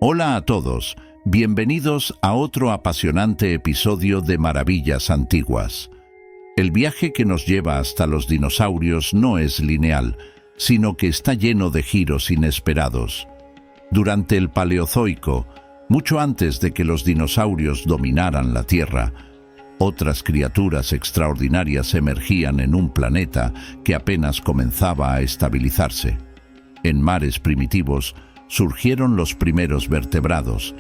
Hola a todos, bienvenidos a otro apasionante episodio de Maravillas Antiguas. El viaje que nos lleva hasta los dinosaurios no es lineal, sino que está lleno de giros inesperados. Durante el Paleozoico, mucho antes de que los dinosaurios dominaran la Tierra, otras criaturas extraordinarias emergían en un planeta que apenas comenzaba a estabilizarse. En mares primitivos surgieron los primeros vertebrados,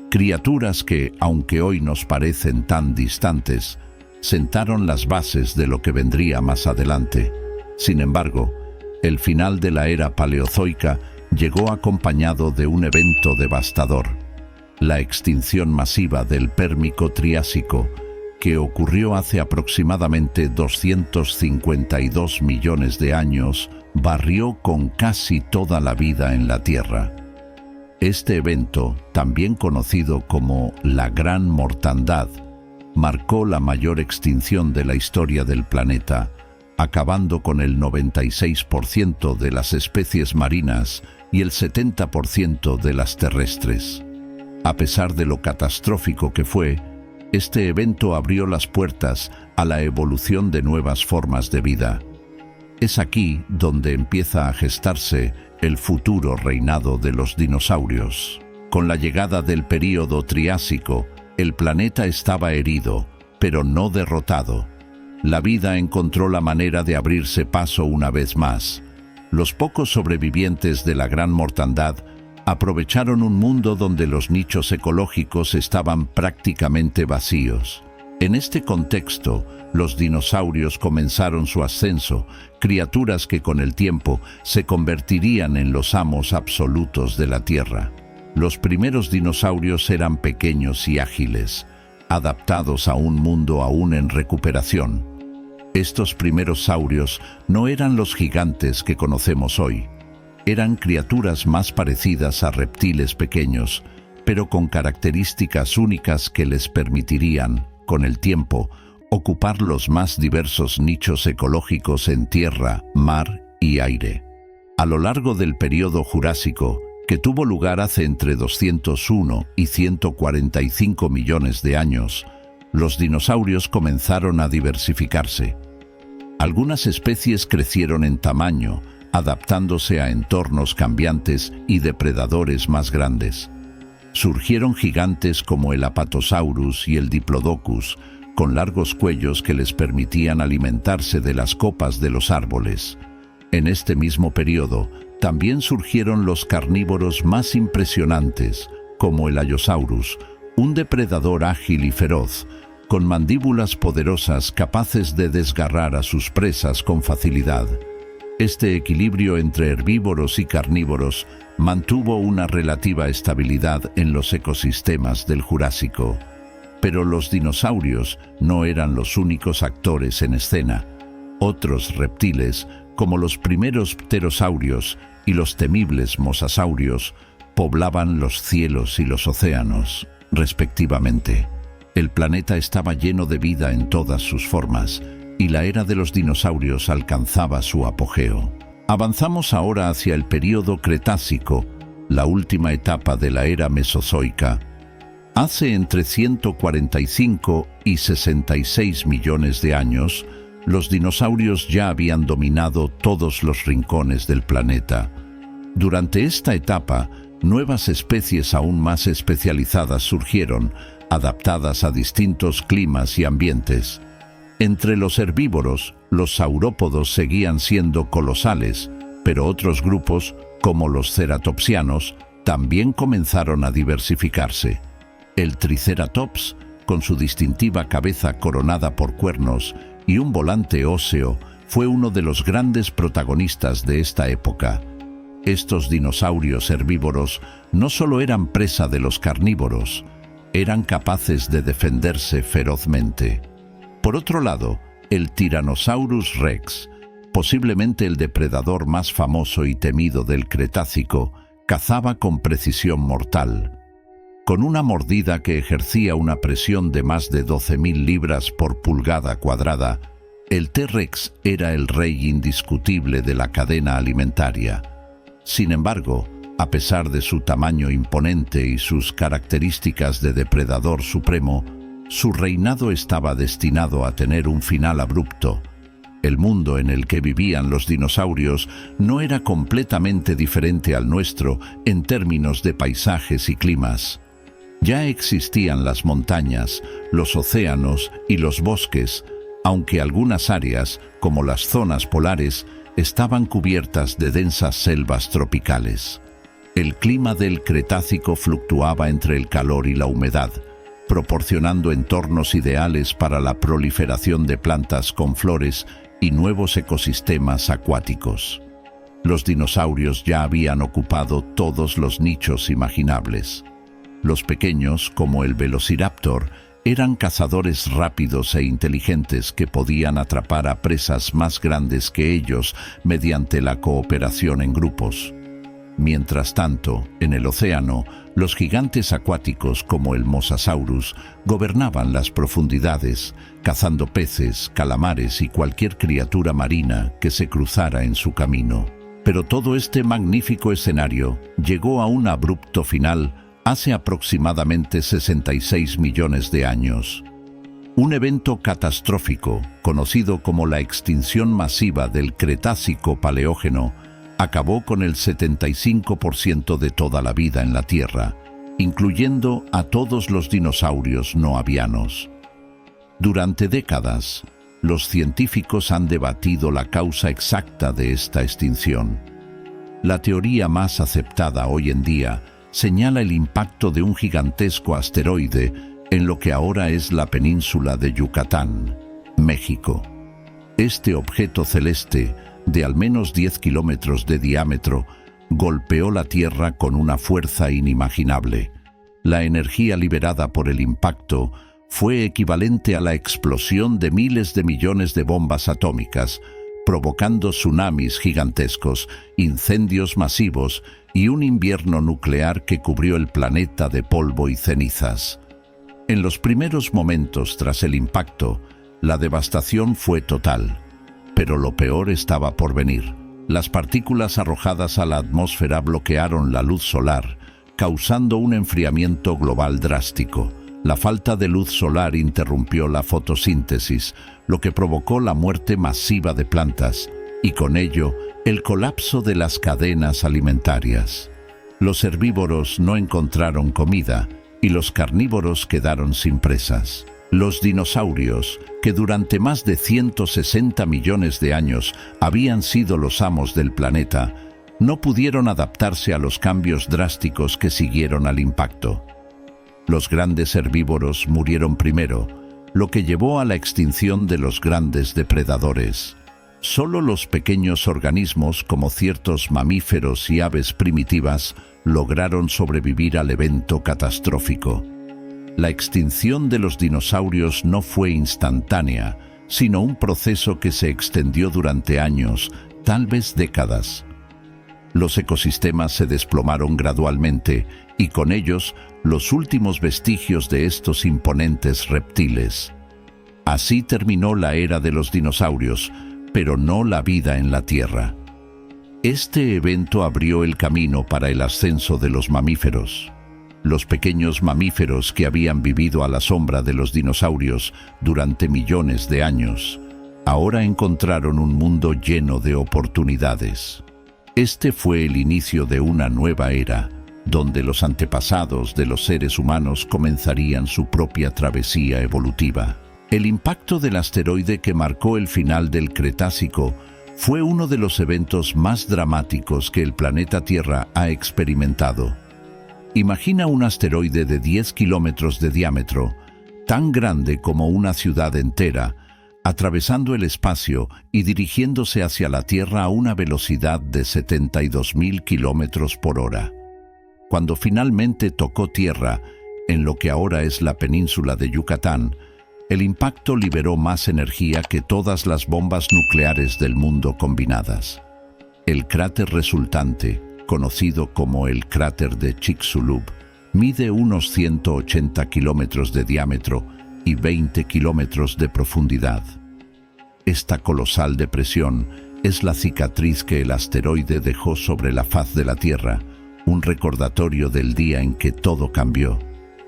criaturas que, aunque hoy nos parecen tan distantes, sentaron las bases de lo que vendría más adelante. Sin embargo, el final de la era paleozoica llegó acompañado de un evento devastador: la extinción masiva del Pérmico-Triásico, que ocurrió hace aproximadamente 252 millones de años, barrió con casi toda la vida en la Tierra. Este evento, también conocido como la Gran Mortandad, marcó la mayor extinción de la historia del planeta, acabando con el 96% de las especies marinas y el 70% de las terrestres. A pesar de lo catastrófico que fue, este evento abrió las puertas a la evolución de nuevas formas de vida. Es aquí donde empieza a gestarse el futuro reinado de los dinosaurios. Con la llegada del período Triásico, el planeta estaba herido, pero no derrotado. La vida encontró la manera de abrirse paso una vez más. Los pocos sobrevivientes de la Gran Mortandad aprovecharon un mundo donde los nichos ecológicos estaban prácticamente vacíos. En este contexto, los dinosaurios comenzaron su ascenso, criaturas que con el tiempo se convertirían en los amos absolutos de la Tierra. Los primeros dinosaurios eran pequeños y ágiles, adaptados a un mundo aún en recuperación. Estos primeros saurios no eran los gigantes que conocemos hoy. Eran criaturas más parecidas a reptiles pequeños, pero con características únicas que les permitirían, con el tiempo, ocupar los más diversos nichos ecológicos en tierra, mar y aire. A lo largo del período Jurásico, que tuvo lugar hace entre 201 y 145 millones de años, los dinosaurios comenzaron a diversificarse. Algunas especies crecieron en tamaño, adaptándose a entornos cambiantes y depredadores más grandes. Surgieron gigantes como el Apatosaurus y el Diplodocus, con largos cuellos que les permitían alimentarse de las copas de los árboles. En este mismo periodo, también surgieron los carnívoros más impresionantes, como el Allosaurus, un depredador ágil y feroz, con mandíbulas poderosas capaces de desgarrar a sus presas con facilidad. Este equilibrio entre herbívoros y carnívoros mantuvo una relativa estabilidad en los ecosistemas del Jurásico. Pero los dinosaurios no eran los únicos actores en escena. Otros reptiles, como los primeros pterosaurios y los temibles mosasaurios, poblaban los cielos y los océanos, respectivamente. El planeta estaba lleno de vida en todas sus formas, y la era de los dinosaurios alcanzaba su apogeo. Avanzamos ahora hacia el período Cretácico, la última etapa de la era Mesozoica. Hace entre 145 y 66 millones de años, los dinosaurios ya habían dominado todos los rincones del planeta. Durante esta etapa, nuevas especies aún más especializadas surgieron, adaptadas a distintos climas y ambientes. Entre los herbívoros, los saurópodos seguían siendo colosales, pero otros grupos, como los ceratopsianos, también comenzaron a diversificarse. El Triceratops, con su distintiva cabeza coronada por cuernos y un volante óseo, fue uno de los grandes protagonistas de esta época. Estos dinosaurios herbívoros no solo eran presa de los carnívoros, eran capaces de defenderse ferozmente. Por otro lado, el Tyrannosaurus rex, posiblemente el depredador más famoso y temido del Cretácico, cazaba con precisión mortal. Con una mordida que ejercía una presión de más de 12.000 libras por pulgada cuadrada, el T-Rex era el rey indiscutible de la cadena alimentaria. Sin embargo, A pesar de su tamaño imponente y sus características de depredador supremo, su reinado estaba destinado a tener un final abrupto. El mundo en el que vivían los dinosaurios no era completamente diferente al nuestro en términos de paisajes y climas. Ya existían las montañas, los océanos y los bosques, aunque algunas áreas, como las zonas polares, estaban cubiertas de densas selvas tropicales. El clima del Cretácico fluctuaba entre el calor y la humedad, proporcionando entornos ideales para la proliferación de plantas con flores y nuevos ecosistemas acuáticos. Los dinosaurios ya habían ocupado todos los nichos imaginables. Los pequeños, como el Velociraptor, eran cazadores rápidos e inteligentes que podían atrapar a presas más grandes que ellos mediante la cooperación en grupos. Mientras tanto, en el océano, los gigantes acuáticos como el Mosasaurus gobernaban las profundidades, cazando peces, calamares y cualquier criatura marina que se cruzara en su camino. Pero todo este magnífico escenario llegó a un abrupto final hace aproximadamente 66 millones de años. Un evento catastrófico, conocido como la extinción masiva del Cretácico-Paleógeno, acabó con el 75% de toda la vida en la Tierra, incluyendo a todos los dinosaurios no avianos. Durante décadas, los científicos han debatido la causa exacta de esta extinción. La teoría más aceptada hoy en día señala el impacto de un gigantesco asteroide en lo que ahora es la península de Yucatán, México. Este objeto celeste, de al menos 10 kilómetros de diámetro, golpeó la Tierra con una fuerza inimaginable. La energía liberada por el impacto fue equivalente a la explosión de miles de millones de bombas atómicas, provocando tsunamis gigantescos, incendios masivos y un invierno nuclear que cubrió el planeta de polvo y cenizas. En los primeros momentos tras el impacto, la devastación fue total. Pero lo peor estaba por venir. Las partículas arrojadas a la atmósfera bloquearon la luz solar, causando un enfriamiento global drástico. La falta de luz solar interrumpió la fotosíntesis, lo que provocó la muerte masiva de plantas y con ello el colapso de las cadenas alimentarias. Los herbívoros no encontraron comida y los carnívoros quedaron sin presas. Los dinosaurios, que durante más de 160 millones de años habían sido los amos del planeta, no pudieron adaptarse a los cambios drásticos que siguieron al impacto. Los grandes herbívoros murieron primero, lo que llevó a la extinción de los grandes depredadores. Solo los pequeños organismos, como ciertos mamíferos y aves primitivas, lograron sobrevivir al evento catastrófico. La extinción de los dinosaurios no fue instantánea, sino un proceso que se extendió durante años, tal vez décadas. Los ecosistemas se desplomaron gradualmente y con ellos los últimos vestigios de estos imponentes reptiles. Así terminó la era de los dinosaurios, pero no la vida en la Tierra. Este evento abrió el camino para el ascenso de los mamíferos. Los pequeños mamíferos que habían vivido a la sombra de los dinosaurios durante millones de años, ahora encontraron un mundo lleno de oportunidades. Este fue el inicio de una nueva era, donde los antepasados de los seres humanos comenzarían su propia travesía evolutiva. El impacto del asteroide que marcó el final del Cretácico fue uno de los eventos más dramáticos que el planeta Tierra ha experimentado. Imagina un asteroide de 10 kilómetros de diámetro, tan grande como una ciudad entera, atravesando el espacio y dirigiéndose hacia la Tierra a una velocidad de 72.000 kilómetros por hora. Cuando finalmente tocó tierra, en lo que ahora es la península de Yucatán, el impacto liberó más energía que todas las bombas nucleares del mundo combinadas. El cráter resultante, conocido como el cráter de Chicxulub, mide unos 180 kilómetros de diámetro y 20 kilómetros de profundidad. Esta colosal depresión es la cicatriz que el asteroide dejó sobre la faz de la Tierra, un recordatorio del día en que todo cambió.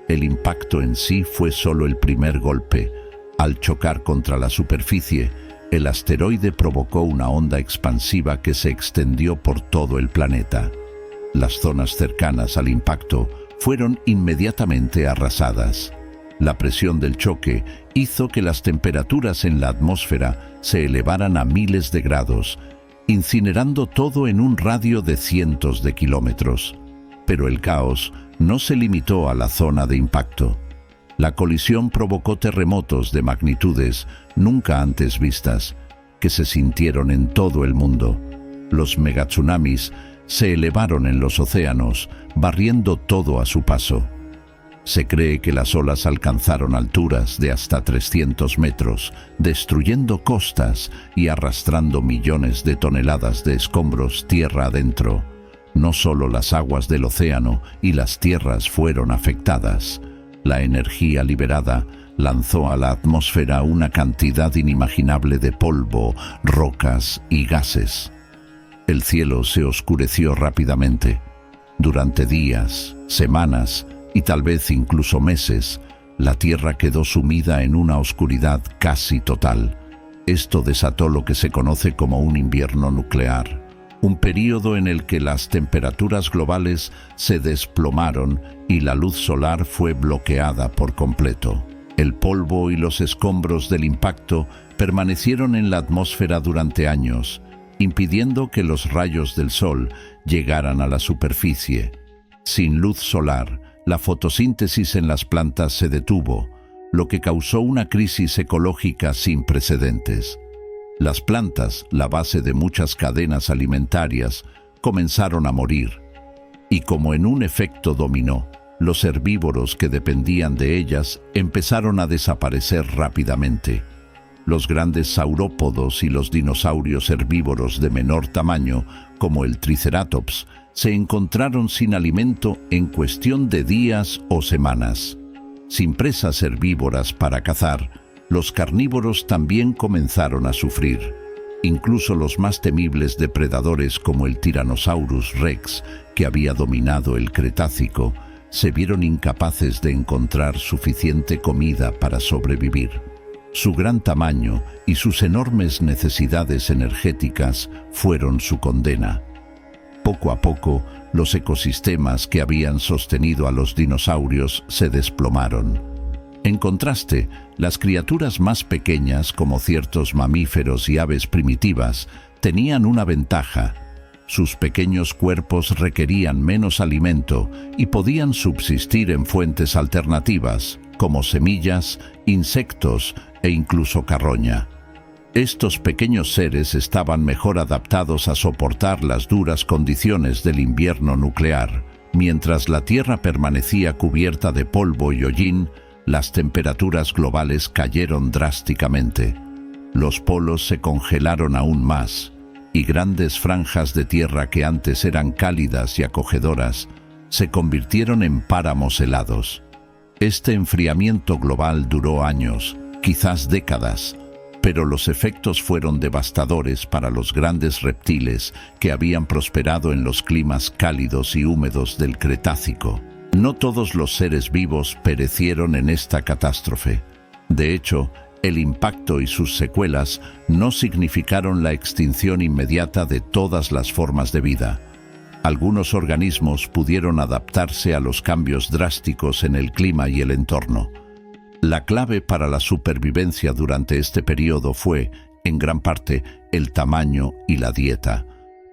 El impacto en sí fue solo el primer golpe. Al chocar contra la superficie, el asteroide provocó una onda expansiva que se extendió por todo el planeta. Las zonas cercanas al impacto fueron inmediatamente arrasadas. La presión del choque hizo que las temperaturas en la atmósfera se elevaran a miles de grados, incinerando todo en un radio de cientos de kilómetros. Pero el caos no se limitó a la zona de impacto. La colisión provocó terremotos de magnitudes nunca antes vistas, que se sintieron en todo el mundo. Los megatsunamis se elevaron en los océanos, barriendo todo a su paso. Se cree que las olas alcanzaron alturas de hasta 300 metros, destruyendo costas y arrastrando millones de toneladas de escombros tierra adentro. No solo las aguas del océano y las tierras fueron afectadas. La energía liberada lanzó a la atmósfera una cantidad inimaginable de polvo, rocas y gases. El cielo se oscureció rápidamente. Durante días, semanas y tal vez incluso meses, la Tierra quedó sumida en una oscuridad casi total. Esto desató lo que se conoce como un invierno nuclear, un período en el que las temperaturas globales se desplomaron y la luz solar fue bloqueada por completo. El polvo y los escombros del impacto permanecieron en la atmósfera durante años, impidiendo que los rayos del sol llegaran a la superficie. Sin luz solar, la fotosíntesis en las plantas se detuvo, lo que causó una crisis ecológica sin precedentes. Las plantas, la base de muchas cadenas alimentarias, comenzaron a morir. Y como en un efecto dominó, los herbívoros que dependían de ellas empezaron a desaparecer rápidamente. Los grandes saurópodos y los dinosaurios herbívoros de menor tamaño, como el Triceratops, se encontraron sin alimento en cuestión de días o semanas. Sin presas herbívoras para cazar, los carnívoros también comenzaron a sufrir. Incluso los más temibles depredadores como el Tyrannosaurus Rex, que había dominado el Cretácico, se vieron incapaces de encontrar suficiente comida para sobrevivir. Su gran tamaño y sus enormes necesidades energéticas fueron su condena. Poco a poco, los ecosistemas que habían sostenido a los dinosaurios se desplomaron. En contraste, las criaturas más pequeñas, como ciertos mamíferos y aves primitivas, tenían una ventaja. Sus pequeños cuerpos requerían menos alimento y podían subsistir en fuentes alternativas, como semillas, insectos e incluso carroña. Estos pequeños seres estaban mejor adaptados a soportar las duras condiciones del invierno nuclear. Mientras la Tierra permanecía cubierta de polvo y hollín, las temperaturas globales cayeron drásticamente. Los polos se congelaron aún más, y grandes franjas de tierra que antes eran cálidas y acogedoras, se convirtieron en páramos helados. Este enfriamiento global duró años, quizás décadas, pero los efectos fueron devastadores para los grandes reptiles que habían prosperado en los climas cálidos y húmedos del Cretácico. No todos los seres vivos perecieron en esta catástrofe. De hecho, el impacto y sus secuelas no significaron la extinción inmediata de todas las formas de vida. Algunos organismos pudieron adaptarse a los cambios drásticos en el clima y el entorno. La clave para la supervivencia durante este periodo fue, en gran parte, el tamaño y la dieta.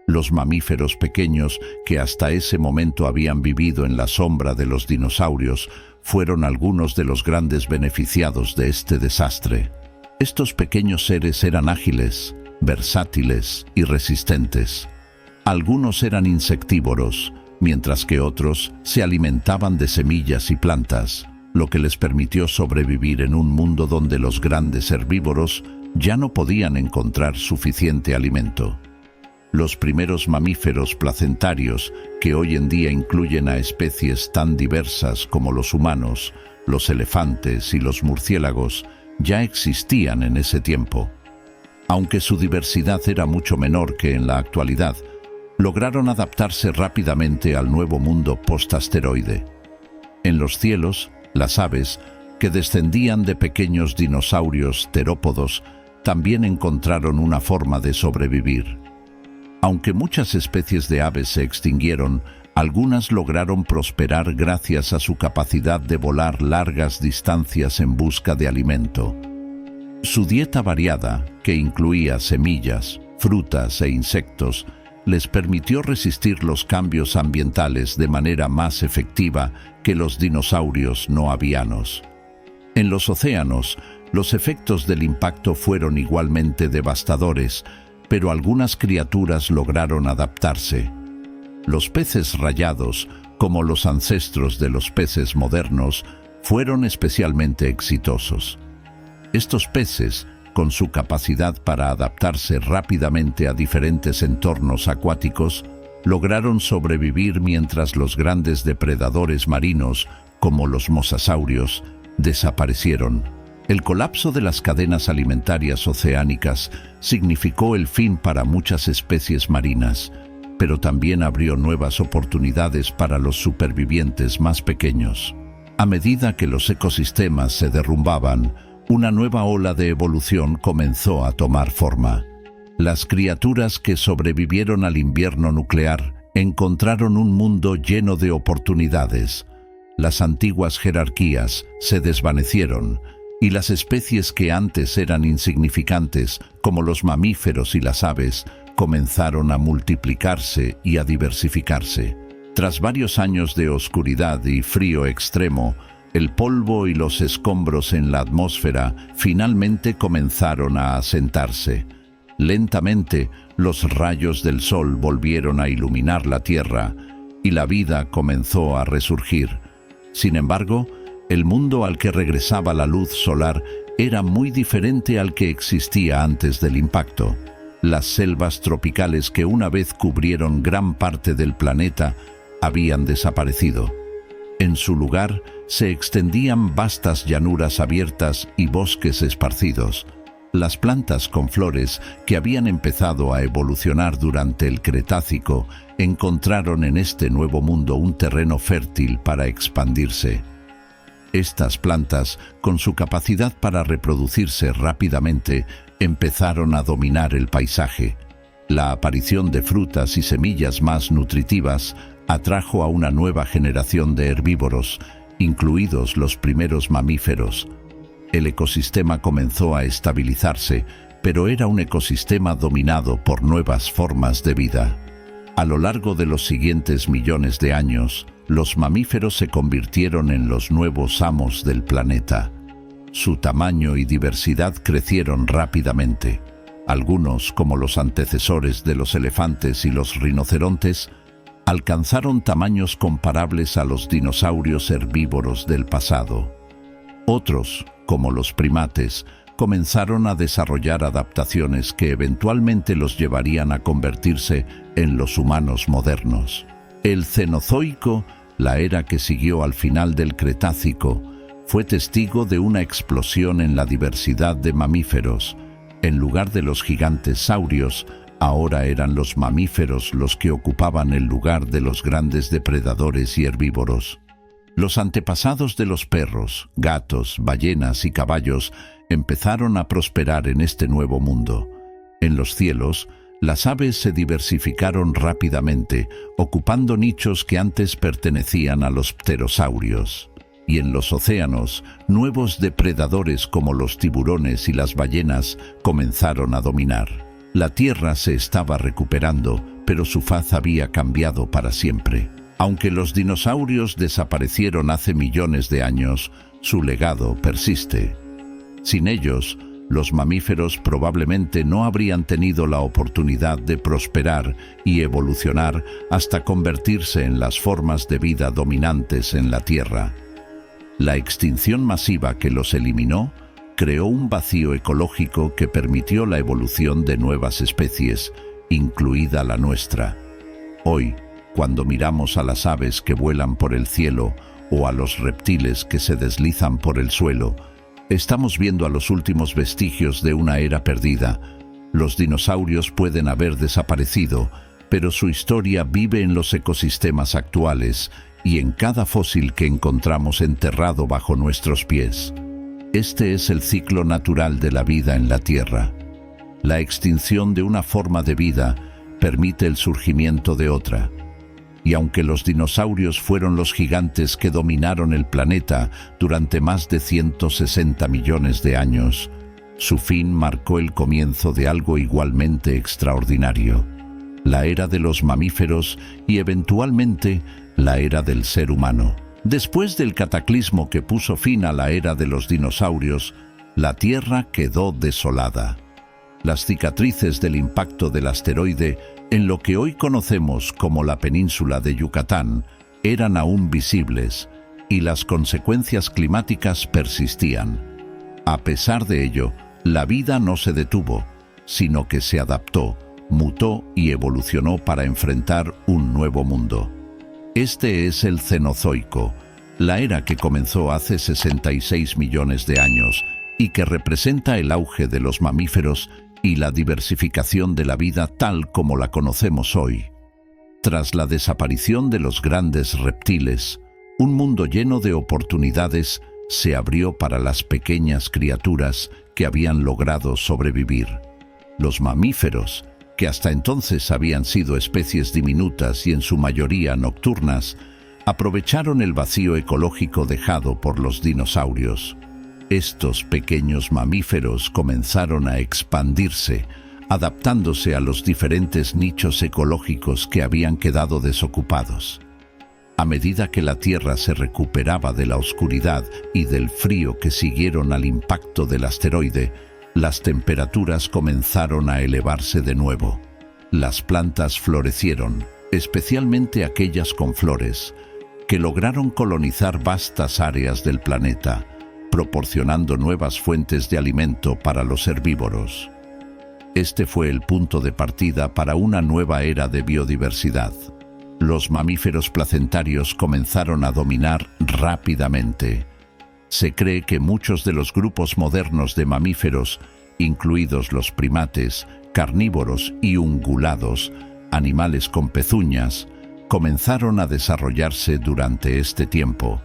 Los mamíferos pequeños, que hasta ese momento habían vivido en la sombra de los dinosaurios, fueron algunos de los grandes beneficiados de este desastre. Estos pequeños seres eran ágiles, versátiles y resistentes. Algunos eran insectívoros, mientras que otros se alimentaban de semillas y plantas, lo que les permitió sobrevivir en un mundo donde los grandes herbívoros ya no podían encontrar suficiente alimento. Los primeros mamíferos placentarios, que hoy en día incluyen a especies tan diversas como los humanos, los elefantes y los murciélagos, ya existían en ese tiempo. Aunque su diversidad era mucho menor que en la actualidad, lograron adaptarse rápidamente al nuevo mundo post-asteroide. En los cielos, las aves, que descendían de pequeños dinosaurios terópodos, también encontraron una forma de sobrevivir. Aunque muchas especies de aves se extinguieron, algunas lograron prosperar gracias a su capacidad de volar largas distancias en busca de alimento. Su dieta variada, que incluía semillas, frutas e insectos, les permitió resistir los cambios ambientales de manera más efectiva que los dinosaurios no avianos. En los océanos, los efectos del impacto fueron igualmente devastadores, pero algunas criaturas lograron adaptarse. Los peces rayados, como los ancestros de los peces modernos, fueron especialmente exitosos. Estos peces, con su capacidad para adaptarse rápidamente a diferentes entornos acuáticos, lograron sobrevivir mientras los grandes depredadores marinos, como los mosasaurios, desaparecieron. El colapso de las cadenas alimentarias oceánicas significó el fin para muchas especies marinas, pero también abrió nuevas oportunidades para los supervivientes más pequeños. A medida que los ecosistemas se derrumbaban, una nueva ola de evolución comenzó a tomar forma. Las criaturas que sobrevivieron al invierno nuclear encontraron un mundo lleno de oportunidades. Las antiguas jerarquías se desvanecieron y las especies que antes eran insignificantes, como los mamíferos y las aves, comenzaron a multiplicarse y a diversificarse. Tras varios años de oscuridad y frío extremo, el polvo y los escombros en la atmósfera finalmente comenzaron a asentarse. Lentamente, los rayos del sol volvieron a iluminar la Tierra y la vida comenzó a resurgir. Sin embargo, el mundo al que regresaba la luz solar era muy diferente al que existía antes del impacto. Las selvas tropicales que una vez cubrieron gran parte del planeta habían desaparecido. En su lugar, se extendían vastas llanuras abiertas y bosques esparcidos. Las plantas con flores que habían empezado a evolucionar durante el Cretácico encontraron en este nuevo mundo un terreno fértil para expandirse. Estas plantas, con su capacidad para reproducirse rápidamente, empezaron a dominar el paisaje. La aparición de frutas y semillas más nutritivas atrajo a una nueva generación de herbívoros, incluidos los primeros mamíferos. El ecosistema comenzó a estabilizarse, pero era un ecosistema dominado por nuevas formas de vida. A lo largo de los siguientes millones de años, los mamíferos se convirtieron en los nuevos amos del planeta. Su tamaño y diversidad crecieron rápidamente. Algunos, como los antecesores de los elefantes y los rinocerontes, alcanzaron tamaños comparables a los dinosaurios herbívoros del pasado. Otros, como los primates, comenzaron a desarrollar adaptaciones que eventualmente los llevarían a convertirse en los humanos modernos. El Cenozoico, la era que siguió al final del Cretácico, fue testigo de una explosión en la diversidad de mamíferos. En lugar de los gigantes saurios, ahora eran los mamíferos los que ocupaban el lugar de los grandes depredadores y herbívoros. Los antepasados de los perros, gatos, ballenas y caballos empezaron a prosperar en este nuevo mundo. En los cielos, las aves se diversificaron rápidamente, ocupando nichos que antes pertenecían a los pterosaurios. Y en los océanos, nuevos depredadores como los tiburones y las ballenas comenzaron a dominar. La Tierra se estaba recuperando, pero su faz había cambiado para siempre. Aunque los dinosaurios desaparecieron hace millones de años, su legado persiste. Sin ellos, los mamíferos probablemente no habrían tenido la oportunidad de prosperar y evolucionar hasta convertirse en las formas de vida dominantes en la Tierra. La extinción masiva que los eliminó creó un vacío ecológico que permitió la evolución de nuevas especies, incluida la nuestra. Hoy, cuando miramos a las aves que vuelan por el cielo o a los reptiles que se deslizan por el suelo, estamos viendo a los últimos vestigios de una era perdida. Los dinosaurios pueden haber desaparecido, pero su historia vive en los ecosistemas actuales y en cada fósil que encontramos enterrado bajo nuestros pies. Este es el ciclo natural de la vida en la Tierra. La extinción de una forma de vida permite el surgimiento de otra. Y aunque los dinosaurios fueron los gigantes que dominaron el planeta durante más de 160 millones de años, su fin marcó el comienzo de algo igualmente extraordinario: la era de los mamíferos y eventualmente la era del ser humano. Después del cataclismo que puso fin a la era de los dinosaurios, la Tierra quedó desolada. Las cicatrices del impacto del asteroide en lo que hoy conocemos como la península de Yucatán eran aún visibles y las consecuencias climáticas persistían. A pesar de ello, la vida no se detuvo, sino que se adaptó, mutó y evolucionó para enfrentar un nuevo mundo. Este es el Cenozoico, la era que comenzó hace 66 millones de años y que representa el auge de los mamíferos y la diversificación de la vida tal como la conocemos hoy. Tras la desaparición de los grandes reptiles, un mundo lleno de oportunidades se abrió para las pequeñas criaturas que habían logrado sobrevivir. Los mamíferos, que hasta entonces habían sido especies diminutas y en su mayoría nocturnas, aprovecharon el vacío ecológico dejado por los dinosaurios. Estos pequeños mamíferos comenzaron a expandirse, adaptándose a los diferentes nichos ecológicos que habían quedado desocupados. A medida que la Tierra se recuperaba de la oscuridad y del frío que siguieron al impacto del asteroide, las temperaturas comenzaron a elevarse de nuevo. Las plantas florecieron, especialmente aquellas con flores, que lograron colonizar vastas áreas del planeta, proporcionando nuevas fuentes de alimento para los herbívoros. Este fue el punto de partida para una nueva era de biodiversidad. Los mamíferos placentarios comenzaron a dominar rápidamente. Se cree que muchos de los grupos modernos de mamíferos, incluidos los primates, carnívoros y ungulados, animales con pezuñas, comenzaron a desarrollarse durante este tiempo.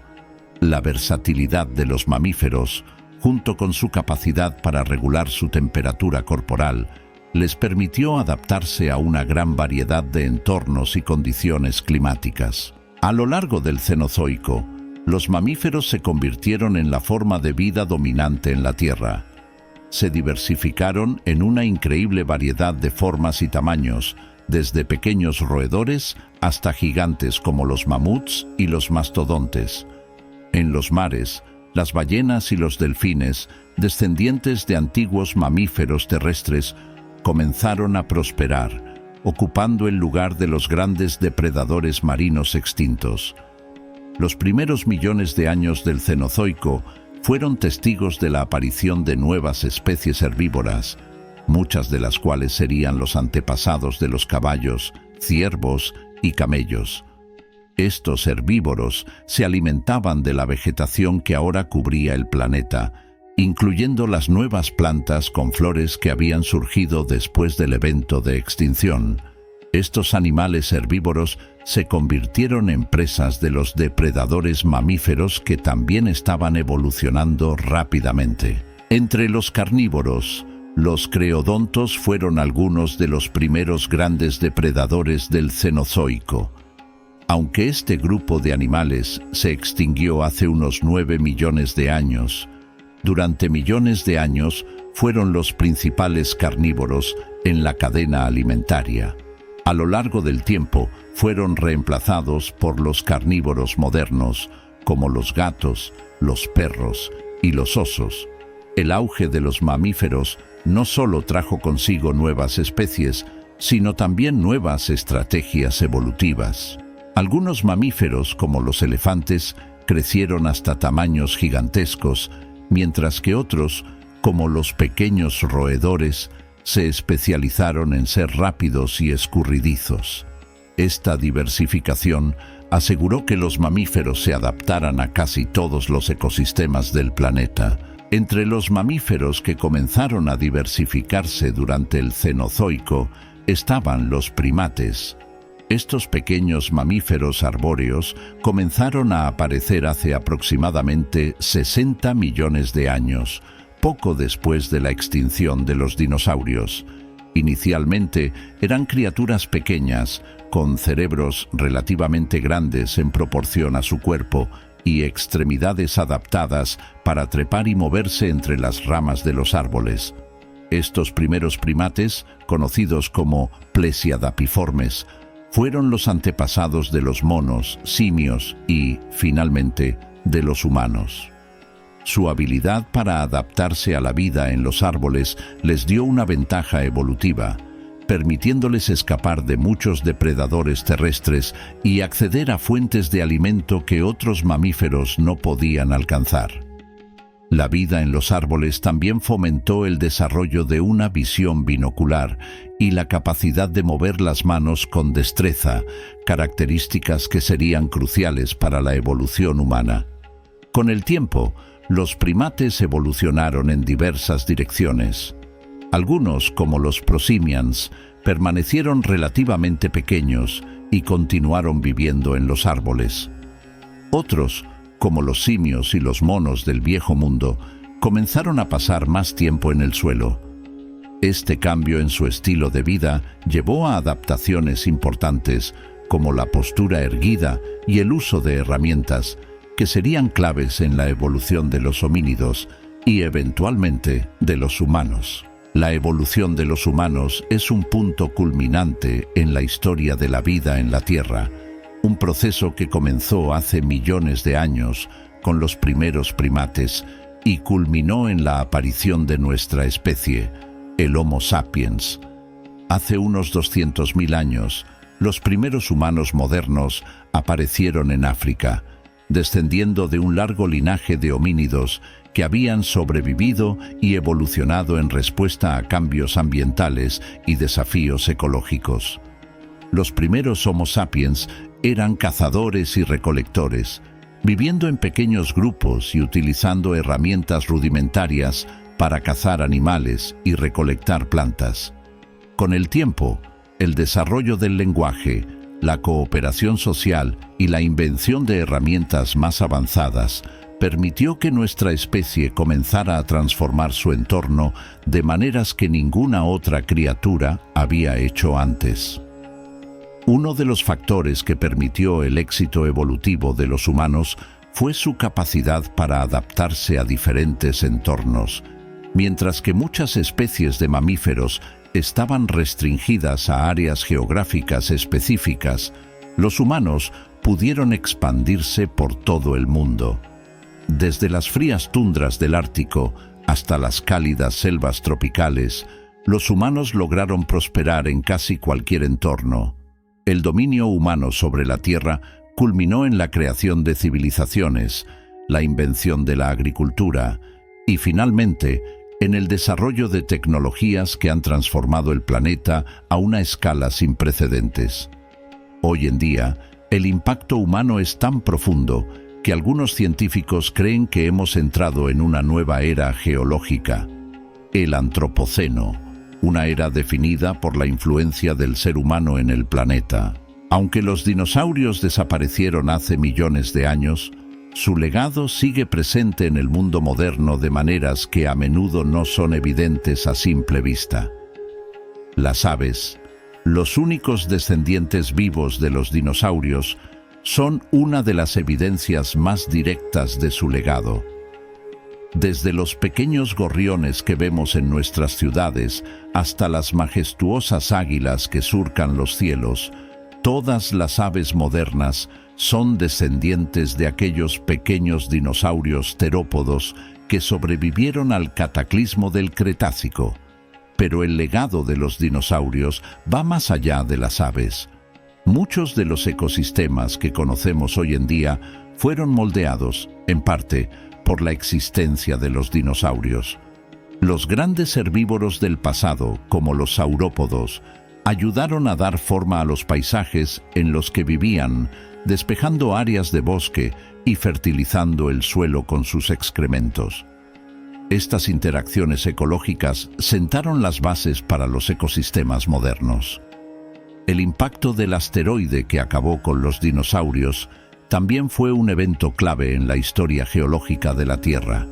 La versatilidad de los mamíferos, junto con su capacidad para regular su temperatura corporal, les permitió adaptarse a una gran variedad de entornos y condiciones climáticas. A lo largo del Cenozoico, los mamíferos se convirtieron en la forma de vida dominante en la Tierra. Se diversificaron en una increíble variedad de formas y tamaños, desde pequeños roedores hasta gigantes como los mamuts y los mastodontes. En los mares, las ballenas y los delfines, descendientes de antiguos mamíferos terrestres, comenzaron a prosperar, ocupando el lugar de los grandes depredadores marinos extintos. Los primeros millones de años del Cenozoico fueron testigos de la aparición de nuevas especies herbívoras, muchas de las cuales serían los antepasados de los caballos, ciervos y camellos. Estos herbívoros se alimentaban de la vegetación que ahora cubría el planeta, incluyendo las nuevas plantas con flores que habían surgido después del evento de extinción. Estos animales herbívoros se convirtieron en presas de los depredadores mamíferos que también estaban evolucionando rápidamente. Entre los carnívoros, los creodontos fueron algunos de los primeros grandes depredadores del Cenozoico. Aunque este grupo de animales se extinguió hace unos 9 millones de años, durante millones de años fueron los principales carnívoros en la cadena alimentaria. A lo largo del tiempo fueron reemplazados por los carnívoros modernos, como los gatos, los perros y los osos. El auge de los mamíferos no solo trajo consigo nuevas especies, sino también nuevas estrategias evolutivas. Algunos mamíferos, como los elefantes, crecieron hasta tamaños gigantescos, mientras que otros, como los pequeños roedores, se especializaron en ser rápidos y escurridizos. Esta diversificación aseguró que los mamíferos se adaptaran a casi todos los ecosistemas del planeta. Entre los mamíferos que comenzaron a diversificarse durante el Cenozoico estaban los primates. Estos pequeños mamíferos arbóreos comenzaron a aparecer hace aproximadamente 60 millones de años, poco después de la extinción de los dinosaurios. Inicialmente eran criaturas pequeñas, con cerebros relativamente grandes en proporción a su cuerpo y extremidades adaptadas para trepar y moverse entre las ramas de los árboles. Estos primeros primates, conocidos como plesiadapiformes, fueron los antepasados de los monos, simios y, finalmente, de los humanos. Su habilidad para adaptarse a la vida en los árboles les dio una ventaja evolutiva, permitiéndoles escapar de muchos depredadores terrestres y acceder a fuentes de alimento que otros mamíferos no podían alcanzar. La vida en los árboles también fomentó el desarrollo de una visión binocular y la capacidad de mover las manos con destreza, características que serían cruciales para la evolución humana. Con el tiempo, los primates evolucionaron en diversas direcciones. Algunos, como los prosimians, permanecieron relativamente pequeños y continuaron viviendo en los árboles. Otros, como los simios y los monos del Viejo Mundo, comenzaron a pasar más tiempo en el suelo. Este cambio en su estilo de vida llevó a adaptaciones importantes, como la postura erguida y el uso de herramientas, que serían claves en la evolución de los homínidos y, eventualmente, de los humanos. La evolución de los humanos es un punto culminante en la historia de la vida en la Tierra, un proceso que comenzó hace millones de años con los primeros primates y culminó en la aparición de nuestra especie, el Homo sapiens. Hace unos 200.000 años, los primeros humanos modernos aparecieron en África, descendiendo de un largo linaje de homínidos que habían sobrevivido y evolucionado en respuesta a cambios ambientales y desafíos ecológicos. Los primeros Homo sapiens eran cazadores y recolectores, viviendo en pequeños grupos y utilizando herramientas rudimentarias para cazar animales y recolectar plantas. Con el tiempo, el desarrollo del lenguaje, la cooperación social y la invención de herramientas más avanzadas permitió que nuestra especie comenzara a transformar su entorno de maneras que ninguna otra criatura había hecho antes. Uno de los factores que permitió el éxito evolutivo de los humanos fue su capacidad para adaptarse a diferentes entornos. Mientras que muchas especies de mamíferos estaban restringidas a áreas geográficas específicas, los humanos pudieron expandirse por todo el mundo. Desde las frías tundras del Ártico hasta las cálidas selvas tropicales, los humanos lograron prosperar en casi cualquier entorno. El dominio humano sobre la Tierra culminó en la creación de civilizaciones, la invención de la agricultura y, finalmente, en el desarrollo de tecnologías que han transformado el planeta a una escala sin precedentes. Hoy en día, el impacto humano es tan profundo que algunos científicos creen que hemos entrado en una nueva era geológica, el Antropoceno, una era definida por la influencia del ser humano en el planeta. Aunque los dinosaurios desaparecieron hace millones de años, su legado sigue presente en el mundo moderno de maneras que a menudo no son evidentes a simple vista. Las aves, los únicos descendientes vivos de los dinosaurios, son una de las evidencias más directas de su legado. Desde los pequeños gorriones que vemos en nuestras ciudades hasta las majestuosas águilas que surcan los cielos, todas las aves modernas son descendientes de aquellos pequeños dinosaurios terópodos que sobrevivieron al cataclismo del Cretácico. Pero el legado de los dinosaurios va más allá de las aves. Muchos de los ecosistemas que conocemos hoy en día fueron moldeados, en parte, por la existencia de los dinosaurios. Los grandes herbívoros del pasado, como los saurópodos, ayudaron a dar forma a los paisajes en los que vivían, despejando áreas de bosque y fertilizando el suelo con sus excrementos. Estas interacciones ecológicas sentaron las bases para los ecosistemas modernos. El impacto del asteroide que acabó con los dinosaurios también fue un evento clave en la historia geológica de la Tierra.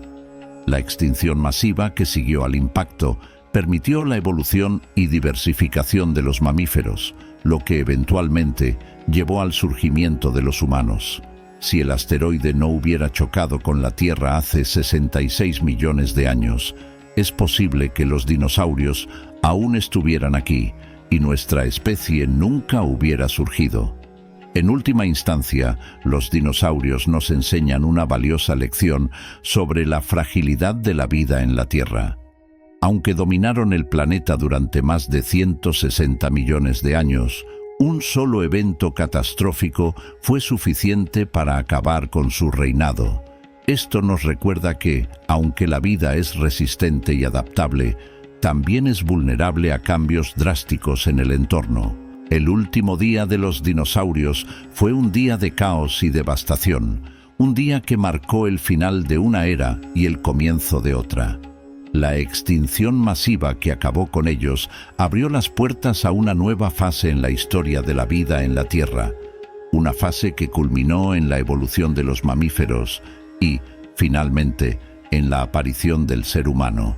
La extinción masiva que siguió al impacto permitió la evolución y diversificación de los mamíferos, lo que eventualmente llevó al surgimiento de los humanos. Si el asteroide no hubiera chocado con la Tierra hace 66 millones de años, es posible que los dinosaurios aún estuvieran aquí y nuestra especie nunca hubiera surgido. En última instancia, los dinosaurios nos enseñan una valiosa lección sobre la fragilidad de la vida en la Tierra. Aunque dominaron el planeta durante más de 160 millones de años, un solo evento catastrófico fue suficiente para acabar con su reinado. Esto nos recuerda que, aunque la vida es resistente y adaptable, también es vulnerable a cambios drásticos en el entorno. El último día de los dinosaurios fue un día de caos y devastación, un día que marcó el final de una era y el comienzo de otra. La extinción masiva que acabó con ellos abrió las puertas a una nueva fase en la historia de la vida en la Tierra, una fase que culminó en la evolución de los mamíferos y, finalmente, en la aparición del ser humano.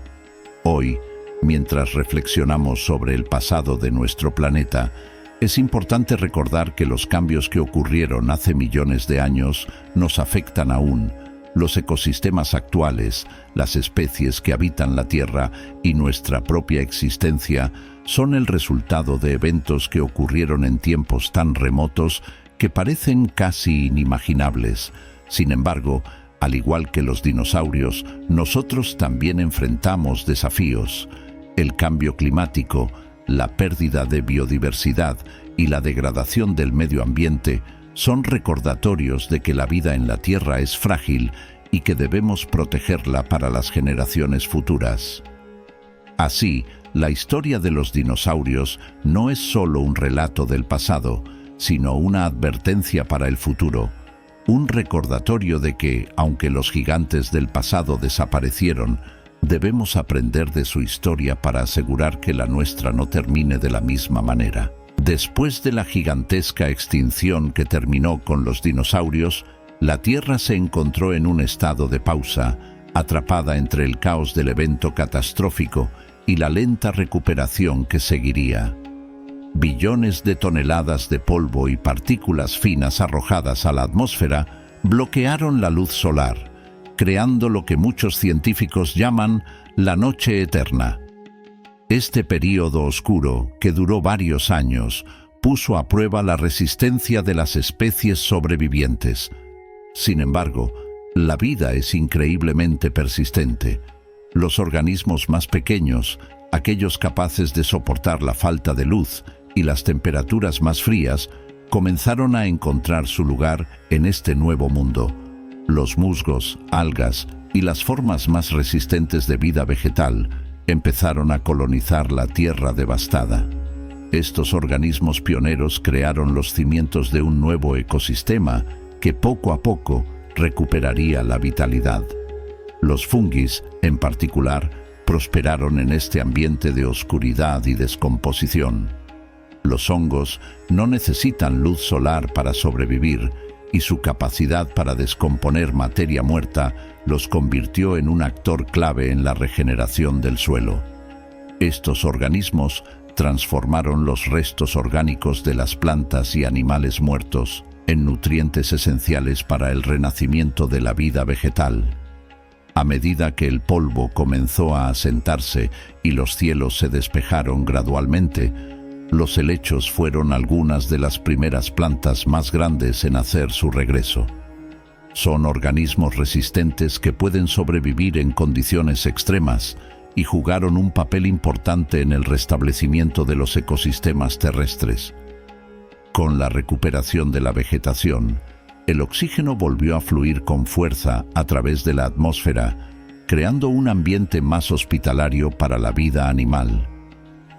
Hoy, mientras reflexionamos sobre el pasado de nuestro planeta, es importante recordar que los cambios que ocurrieron hace millones de años nos afectan aún. Los ecosistemas actuales, las especies que habitan la Tierra y nuestra propia existencia son el resultado de eventos que ocurrieron en tiempos tan remotos que parecen casi inimaginables. Sin embargo, al igual que los dinosaurios, nosotros también enfrentamos desafíos. El cambio climático, la pérdida de biodiversidad y la degradación del medio ambiente son recordatorios de que la vida en la Tierra es frágil y que debemos protegerla para las generaciones futuras. Así, la historia de los dinosaurios no es solo un relato del pasado, sino una advertencia para el futuro, un recordatorio de que, aunque los gigantes del pasado desaparecieron, debemos aprender de su historia para asegurar que la nuestra no termine de la misma manera. Después de la gigantesca extinción que terminó con los dinosaurios, la Tierra se encontró en un estado de pausa, atrapada entre el caos del evento catastrófico y la lenta recuperación que seguiría. Billones de toneladas de polvo y partículas finas arrojadas a la atmósfera bloquearon la luz solar, creando lo que muchos científicos llaman la noche eterna. Este período oscuro, que duró varios años, puso a prueba la resistencia de las especies sobrevivientes. Sin embargo, la vida es increíblemente persistente. Los organismos más pequeños, aquellos capaces de soportar la falta de luz y las temperaturas más frías, comenzaron a encontrar su lugar en este nuevo mundo. Los musgos, algas y las formas más resistentes de vida vegetal empezaron a colonizar la Tierra devastada. Estos organismos pioneros crearon los cimientos de un nuevo ecosistema que poco a poco recuperaría la vitalidad. Los fungis, en particular, prosperaron en este ambiente de oscuridad y descomposición. Los hongos no necesitan luz solar para sobrevivir, y su capacidad para descomponer materia muerta los convirtió en un actor clave en la regeneración del suelo. Estos organismos transformaron los restos orgánicos de las plantas y animales muertos en nutrientes esenciales para el renacimiento de la vida vegetal. A medida que el polvo comenzó a asentarse y los cielos se despejaron gradualmente, los helechos fueron algunas de las primeras plantas más grandes en hacer su regreso. Son organismos resistentes que pueden sobrevivir en condiciones extremas y jugaron un papel importante en el restablecimiento de los ecosistemas terrestres. Con la recuperación de la vegetación, el oxígeno volvió a fluir con fuerza a través de la atmósfera, creando un ambiente más hospitalario para la vida animal.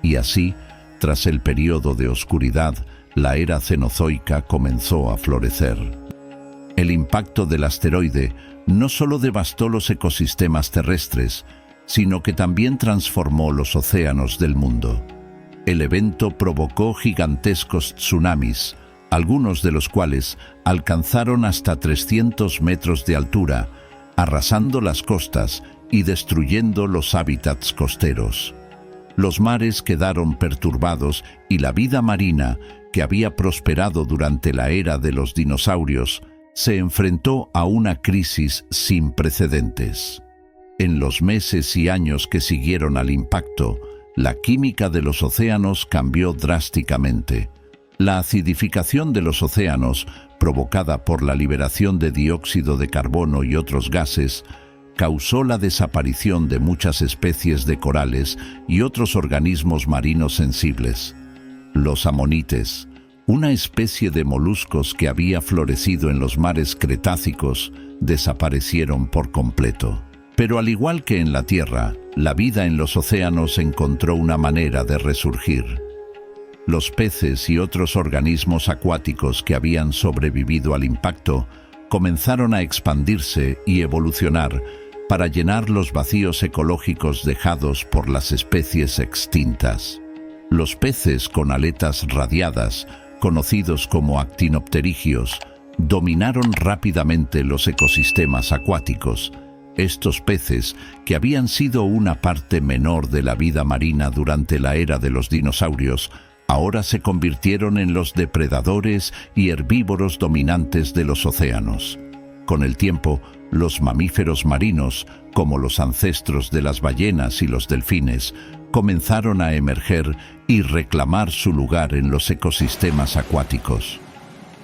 Y así, tras el período de oscuridad, la era cenozoica comenzó a florecer. El impacto del asteroide no solo devastó los ecosistemas terrestres, sino que también transformó los océanos del mundo. El evento provocó gigantescos tsunamis, algunos de los cuales alcanzaron hasta 300 metros de altura, arrasando las costas y destruyendo los hábitats costeros. Los mares quedaron perturbados y la vida marina, que había prosperado durante la era de los dinosaurios, se enfrentó a una crisis sin precedentes. En los meses y años que siguieron al impacto, la química de los océanos cambió drásticamente. La acidificación de los océanos, provocada por la liberación de dióxido de carbono y otros gases, causó la desaparición de muchas especies de corales y otros organismos marinos sensibles. Los amonites, una especie de moluscos que había florecido en los mares cretácicos, desaparecieron por completo. Pero al igual que en la Tierra, la vida en los océanos encontró una manera de resurgir. Los peces y otros organismos acuáticos que habían sobrevivido al impacto comenzaron a expandirse y evolucionar para llenar los vacíos ecológicos dejados por las especies extintas. Los peces con aletas radiadas, conocidos como actinopterigios, dominaron rápidamente los ecosistemas acuáticos. Estos peces, que habían sido una parte menor de la vida marina durante la era de los dinosaurios, ahora se convirtieron en los depredadores y herbívoros dominantes de los océanos. Con el tiempo, los mamíferos marinos, como los ancestros de las ballenas y los delfines, comenzaron a emerger y reclamar su lugar en los ecosistemas acuáticos.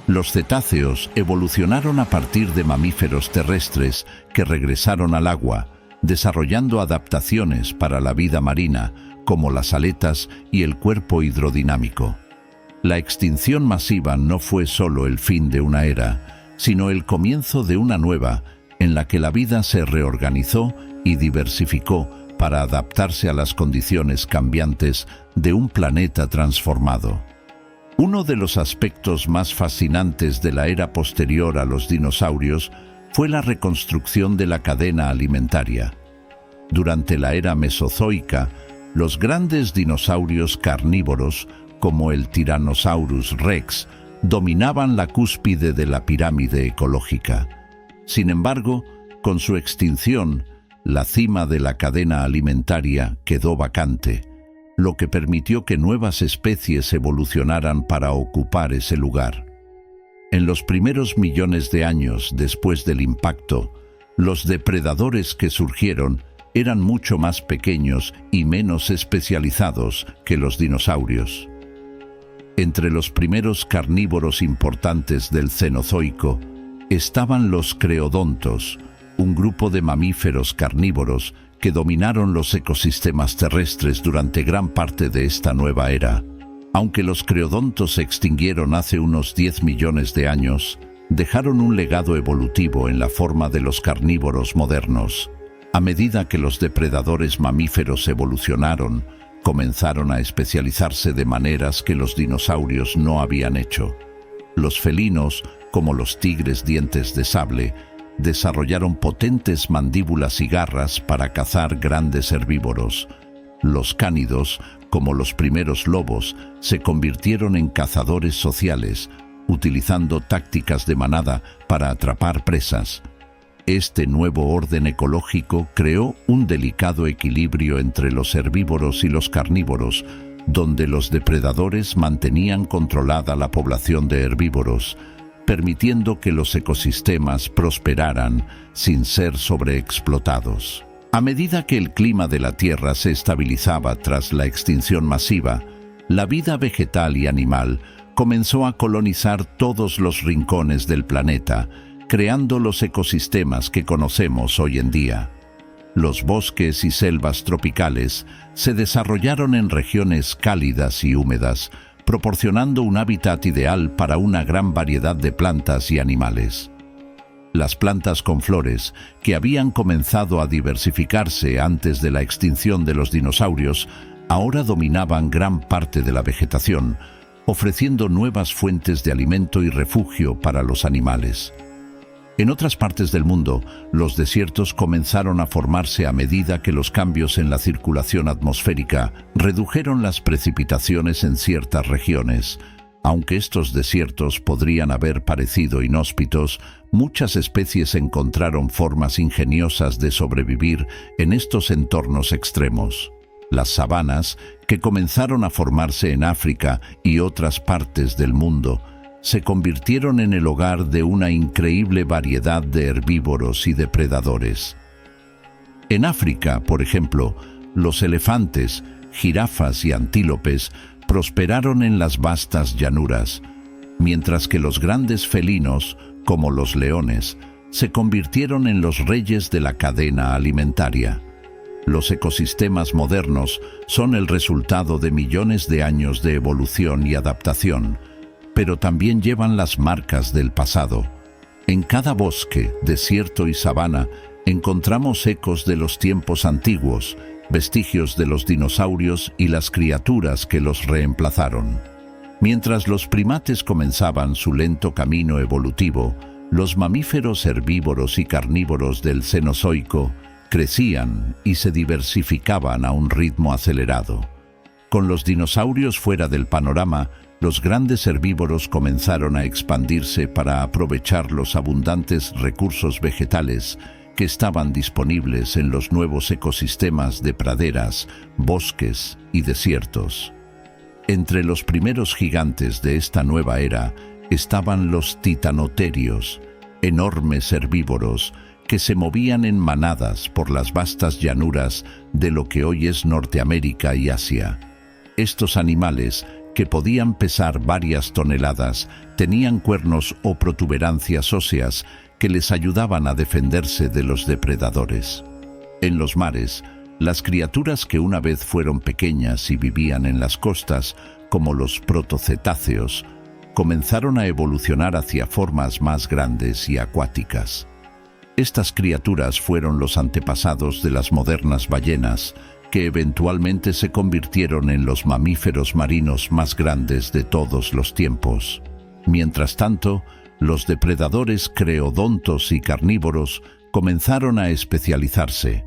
Los cetáceos evolucionaron a partir de mamíferos terrestres que regresaron al agua, desarrollando adaptaciones para la vida marina, como las aletas y el cuerpo hidrodinámico. La extinción masiva no fue solo el fin de una era, sino el comienzo de una nueva, en la que la vida se reorganizó y diversificó para adaptarse a las condiciones cambiantes de un planeta transformado. Uno de los aspectos más fascinantes de la era posterior a los dinosaurios fue la reconstrucción de la cadena alimentaria. Durante la era mesozoica, los grandes dinosaurios carnívoros, como el Tyrannosaurus rex, dominaban la cúspide de la pirámide ecológica. Sin embargo, con su extinción, la cima de la cadena alimentaria quedó vacante, lo que permitió que nuevas especies evolucionaran para ocupar ese lugar. En los primeros millones de años después del impacto, los depredadores que surgieron eran mucho más pequeños y menos especializados que los dinosaurios. Entre los primeros carnívoros importantes del Cenozoico estaban los creodontos, un grupo de mamíferos carnívoros que dominaron los ecosistemas terrestres durante gran parte de esta nueva era. Aunque los creodontos se extinguieron hace unos 10 millones de años, dejaron un legado evolutivo en la forma de los carnívoros modernos. A medida que los depredadores mamíferos evolucionaron, comenzaron a especializarse de maneras que los dinosaurios no habían hecho. Los felinos, como los tigres dientes de sable, desarrollaron potentes mandíbulas y garras para cazar grandes herbívoros. Los cánidos, como los primeros lobos, se convirtieron en cazadores sociales, utilizando tácticas de manada para atrapar presas. Este nuevo orden ecológico creó un delicado equilibrio entre los herbívoros y los carnívoros, donde los depredadores mantenían controlada la población de herbívoros, permitiendo que los ecosistemas prosperaran sin ser sobreexplotados. A medida que el clima de la Tierra se estabilizaba tras la extinción masiva, la vida vegetal y animal comenzó a colonizar todos los rincones del planeta, creando los ecosistemas que conocemos hoy en día. Los bosques y selvas tropicales se desarrollaron en regiones cálidas y húmedas, proporcionando un hábitat ideal para una gran variedad de plantas y animales. Las plantas con flores, que habían comenzado a diversificarse antes de la extinción de los dinosaurios, ahora dominaban gran parte de la vegetación, ofreciendo nuevas fuentes de alimento y refugio para los animales. En otras partes del mundo, los desiertos comenzaron a formarse a medida que los cambios en la circulación atmosférica redujeron las precipitaciones en ciertas regiones. Aunque estos desiertos podrían haber parecido inhóspitos, muchas especies encontraron formas ingeniosas de sobrevivir en estos entornos extremos. Las sabanas, que comenzaron a formarse en África y otras partes del mundo, se convirtieron en el hogar de una increíble variedad de herbívoros y depredadores. En África, por ejemplo, los elefantes, jirafas y antílopes prosperaron en las vastas llanuras, mientras que los grandes felinos, como los leones, se convirtieron en los reyes de la cadena alimentaria. Los ecosistemas modernos son el resultado de millones de años de evolución y adaptación, pero también llevan las marcas del pasado. En cada bosque, desierto y sabana encontramos ecos de los tiempos antiguos, vestigios de los dinosaurios y las criaturas que los reemplazaron. Mientras los primates comenzaban su lento camino evolutivo, los mamíferos herbívoros y carnívoros del Cenozoico crecían y se diversificaban a un ritmo acelerado. Con los dinosaurios fuera del panorama, los grandes herbívoros comenzaron a expandirse para aprovechar los abundantes recursos vegetales que estaban disponibles en los nuevos ecosistemas de praderas, bosques y desiertos. Entre los primeros gigantes de esta nueva era estaban los titanoterios, enormes herbívoros que se movían en manadas por las vastas llanuras de lo que hoy es Norteamérica y Asia. Estos animales, que podían pesar varias toneladas, tenían cuernos o protuberancias óseas que les ayudaban a defenderse de los depredadores. En los mares, las criaturas que una vez fueron pequeñas y vivían en las costas, como los protocetáceos, comenzaron a evolucionar hacia formas más grandes y acuáticas. Estas criaturas fueron los antepasados de las modernas ballenas, que eventualmente se convirtieron en los mamíferos marinos más grandes de todos los tiempos. Mientras tanto, los depredadores creodontos y carnívoros comenzaron a especializarse.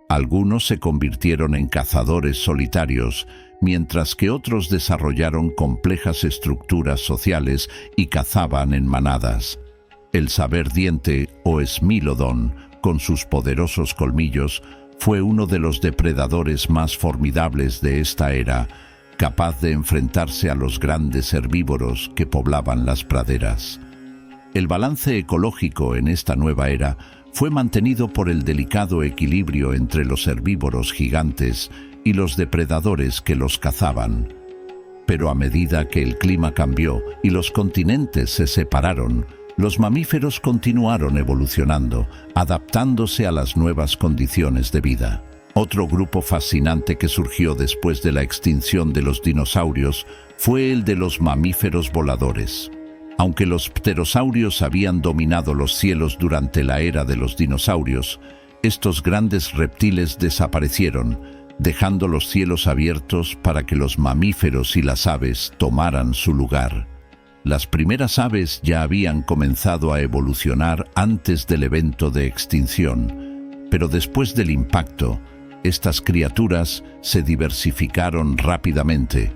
Algunos se convirtieron en cazadores solitarios, mientras que otros desarrollaron complejas estructuras sociales y cazaban en manadas. El saberdiente o Smilodon, con sus poderosos colmillos, fue uno de los depredadores más formidables de esta era, capaz de enfrentarse a los grandes herbívoros que poblaban las praderas. El balance ecológico en esta nueva era fue mantenido por el delicado equilibrio entre los herbívoros gigantes y los depredadores que los cazaban. Pero a medida que el clima cambió y los continentes se separaron, los mamíferos continuaron evolucionando, adaptándose a las nuevas condiciones de vida. Otro grupo fascinante que surgió después de la extinción de los dinosaurios fue el de los mamíferos voladores. Aunque los pterosaurios habían dominado los cielos durante la era de los dinosaurios, estos grandes reptiles desaparecieron, dejando los cielos abiertos para que los mamíferos y las aves tomaran su lugar. Las primeras aves ya habían comenzado a evolucionar antes del evento de extinción, pero después del impacto, estas criaturas se diversificaron rápidamente,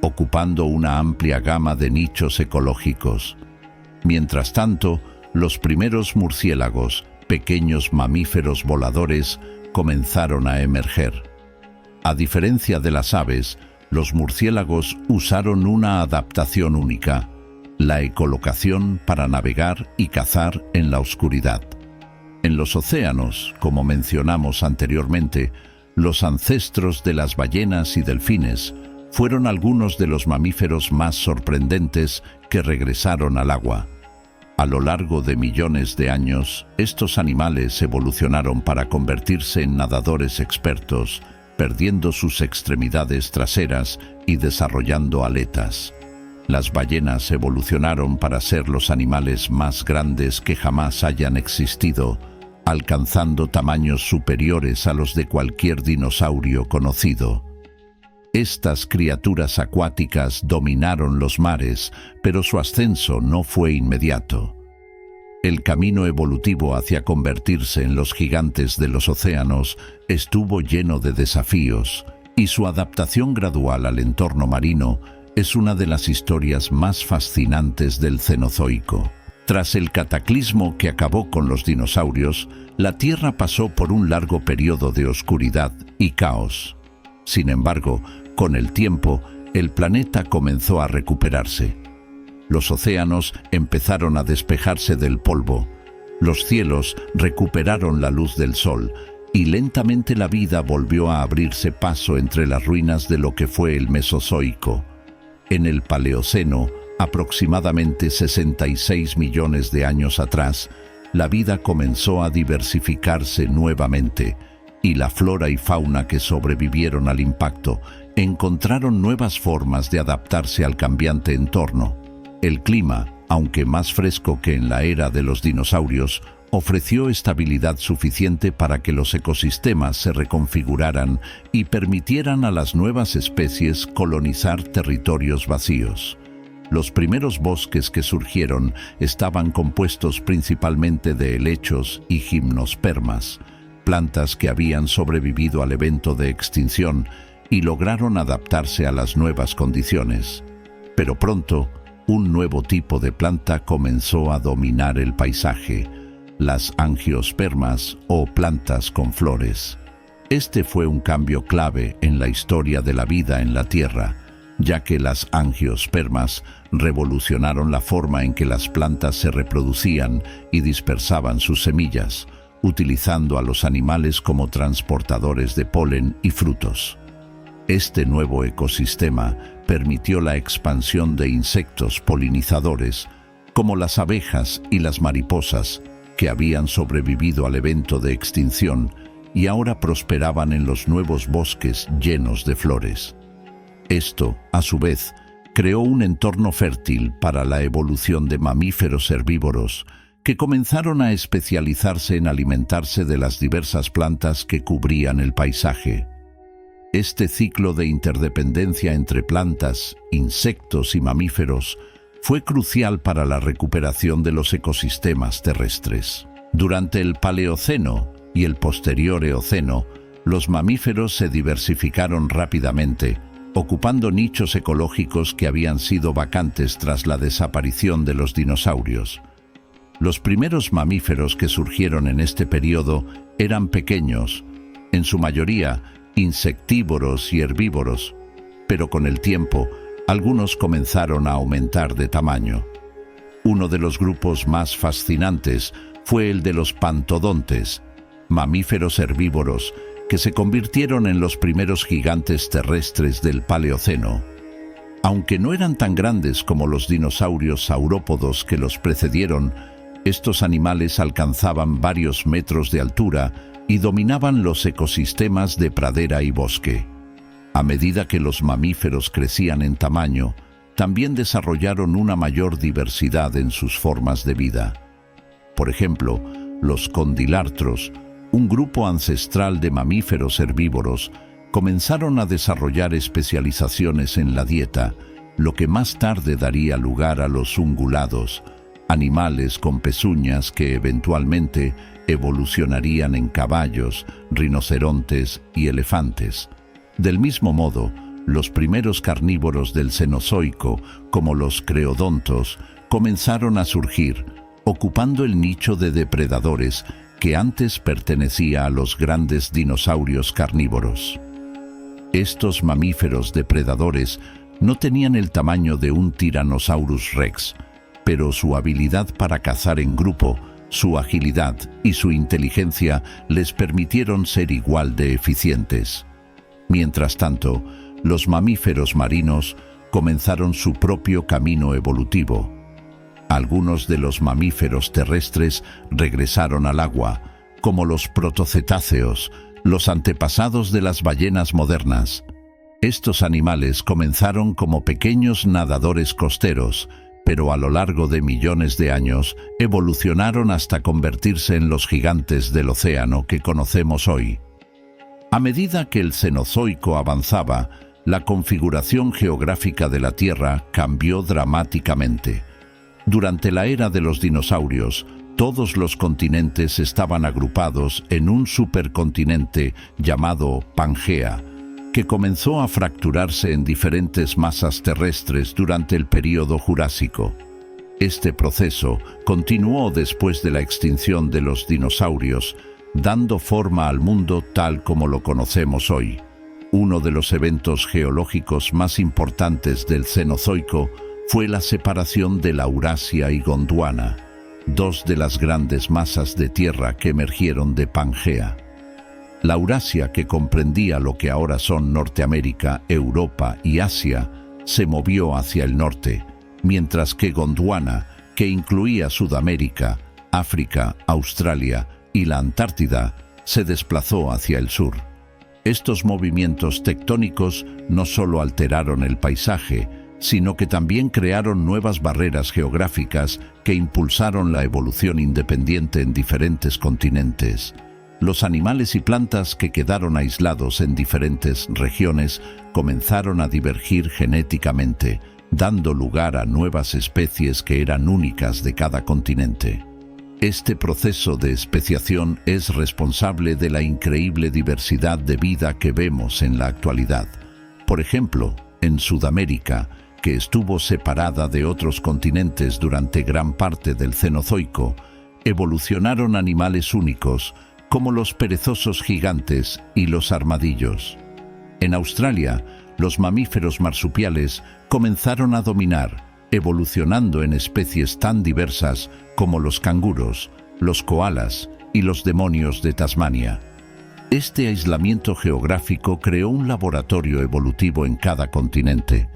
ocupando una amplia gama de nichos ecológicos. Mientras tanto, los primeros murciélagos, pequeños mamíferos voladores, comenzaron a emerger. A diferencia de las aves, los murciélagos usaron una adaptación única: la ecolocación para navegar y cazar en la oscuridad. En los océanos, como mencionamos anteriormente, los ancestros de las ballenas y delfines fueron algunos de los mamíferos más sorprendentes que regresaron al agua. A lo largo de millones de años, estos animales evolucionaron para convertirse en nadadores expertos, perdiendo sus extremidades traseras y desarrollando aletas. Las ballenas evolucionaron para ser los animales más grandes que jamás hayan existido, alcanzando tamaños superiores a los de cualquier dinosaurio conocido. Estas criaturas acuáticas dominaron los mares, pero su ascenso no fue inmediato. El camino evolutivo hacia convertirse en los gigantes de los océanos estuvo lleno de desafíos, y su adaptación gradual al entorno marino es una de las historias más fascinantes del Cenozoico. Tras el cataclismo que acabó con los dinosaurios, la Tierra pasó por un largo periodo de oscuridad y caos. Sin embargo, con el tiempo, el planeta comenzó a recuperarse. Los océanos empezaron a despejarse del polvo, los cielos recuperaron la luz del sol y lentamente la vida volvió a abrirse paso entre las ruinas de lo que fue el Mesozoico. En el Paleoceno, aproximadamente 66 millones de años atrás, la vida comenzó a diversificarse nuevamente y la flora y fauna que sobrevivieron al impacto encontraron nuevas formas de adaptarse al cambiante entorno. El clima, aunque más fresco que en la era de los dinosaurios, ofreció estabilidad suficiente para que los ecosistemas se reconfiguraran y permitieran a las nuevas especies colonizar territorios vacíos. Los primeros bosques que surgieron estaban compuestos principalmente de helechos y gimnospermas, plantas que habían sobrevivido al evento de extinción y lograron adaptarse a las nuevas condiciones. Pero pronto, un nuevo tipo de planta comenzó a dominar el paisaje, las angiospermas o plantas con flores. Este fue un cambio clave en la historia de la vida en la Tierra, ya que las angiospermas revolucionaron la forma en que las plantas se reproducían y dispersaban sus semillas, utilizando a los animales como transportadores de polen y frutos. Este nuevo ecosistema permitió la expansión de insectos polinizadores, como las abejas y las mariposas, que habían sobrevivido al evento de extinción y ahora prosperaban en los nuevos bosques llenos de flores. Esto, a su vez, creó un entorno fértil para la evolución de mamíferos herbívoros que comenzaron a especializarse en alimentarse de las diversas plantas que cubrían el paisaje. Este ciclo de interdependencia entre plantas, insectos y mamíferos fue crucial para la recuperación de los ecosistemas terrestres. Durante el Paleoceno y el posterior Eoceno, los mamíferos se diversificaron rápidamente, ocupando nichos ecológicos que habían sido vacantes tras la desaparición de los dinosaurios. Los primeros mamíferos que surgieron en este periodo eran pequeños, en su mayoría insectívoros y herbívoros, pero con el tiempo, algunos comenzaron a aumentar de tamaño. Uno de los grupos más fascinantes fue el de los pantodontes, mamíferos herbívoros que se convirtieron en los primeros gigantes terrestres del Paleoceno. Aunque no eran tan grandes como los dinosaurios saurópodos que los precedieron, estos animales alcanzaban varios metros de altura y dominaban los ecosistemas de pradera y bosque. A medida que los mamíferos crecían en tamaño, también desarrollaron una mayor diversidad en sus formas de vida. Por ejemplo, los condylartros, un grupo ancestral de mamíferos herbívoros, comenzaron a desarrollar especializaciones en la dieta, lo que más tarde daría lugar a los ungulados, animales con pezuñas que eventualmente evolucionarían en caballos, rinocerontes y elefantes. Del mismo modo, los primeros carnívoros del Cenozoico, como los creodontos, comenzaron a surgir, ocupando el nicho de depredadores que antes pertenecía a los grandes dinosaurios carnívoros. Estos mamíferos depredadores no tenían el tamaño de un Tyrannosaurus rex, pero su habilidad para cazar en grupo, su agilidad y su inteligencia les permitieron ser igual de eficientes. Mientras tanto, los mamíferos marinos comenzaron su propio camino evolutivo. Algunos de los mamíferos terrestres regresaron al agua, como los protocetáceos, los antepasados de las ballenas modernas. Estos animales comenzaron como pequeños nadadores costeros, pero a lo largo de millones de años evolucionaron hasta convertirse en los gigantes del océano que conocemos hoy. A medida que el Cenozoico avanzaba, la configuración geográfica de la Tierra cambió dramáticamente. Durante la era de los dinosaurios, Todos los continentes estaban agrupados en un supercontinente llamado Pangea, que comenzó a fracturarse en diferentes masas terrestres durante el período Jurásico. Este proceso continuó después de la extinción de los dinosaurios, dando forma al mundo tal como lo conocemos hoy. Uno de los eventos geológicos más importantes del Cenozoico fue la separación de Laurasia y Gondwana, dos de las grandes masas de tierra que emergieron de Pangea. Laurasia, que comprendía lo que ahora son Norteamérica, Europa y Asia, se movió hacia el norte, mientras que Gondwana, que incluía Sudamérica, África, Australia y la Antártida, se desplazó hacia el sur. Estos movimientos tectónicos no solo alteraron el paisaje, sino que también crearon nuevas barreras geográficas que impulsaron la evolución independiente en diferentes continentes. Los animales y plantas que quedaron aislados en diferentes regiones comenzaron a divergir genéticamente, dando lugar a nuevas especies que eran únicas de cada continente. Este proceso de especiación es responsable de la increíble diversidad de vida que vemos en la actualidad. Por ejemplo, en Sudamérica, que estuvo separada de otros continentes durante gran parte del Cenozoico, evolucionaron animales únicos, como los perezosos gigantes y los armadillos. En Australia, los mamíferos marsupiales comenzaron a dominar, evolucionando en especies tan diversas como los canguros, los koalas y los demonios de Tasmania. Este aislamiento geográfico creó un laboratorio evolutivo en cada continente,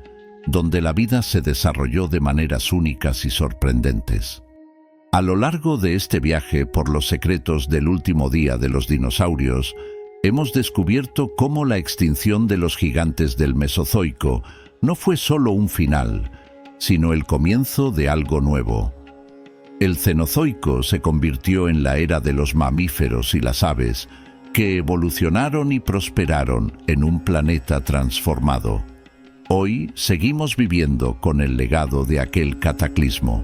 donde la vida se desarrolló de maneras únicas y sorprendentes. A lo largo de este viaje por los secretos del último día de los dinosaurios, hemos descubierto cómo la extinción de los gigantes del Mesozoico no fue solo un final, sino el comienzo de algo nuevo. El Cenozoico se convirtió en la era de los mamíferos y las aves, que evolucionaron y prosperaron en un planeta transformado. Hoy seguimos viviendo con el legado de aquel cataclismo.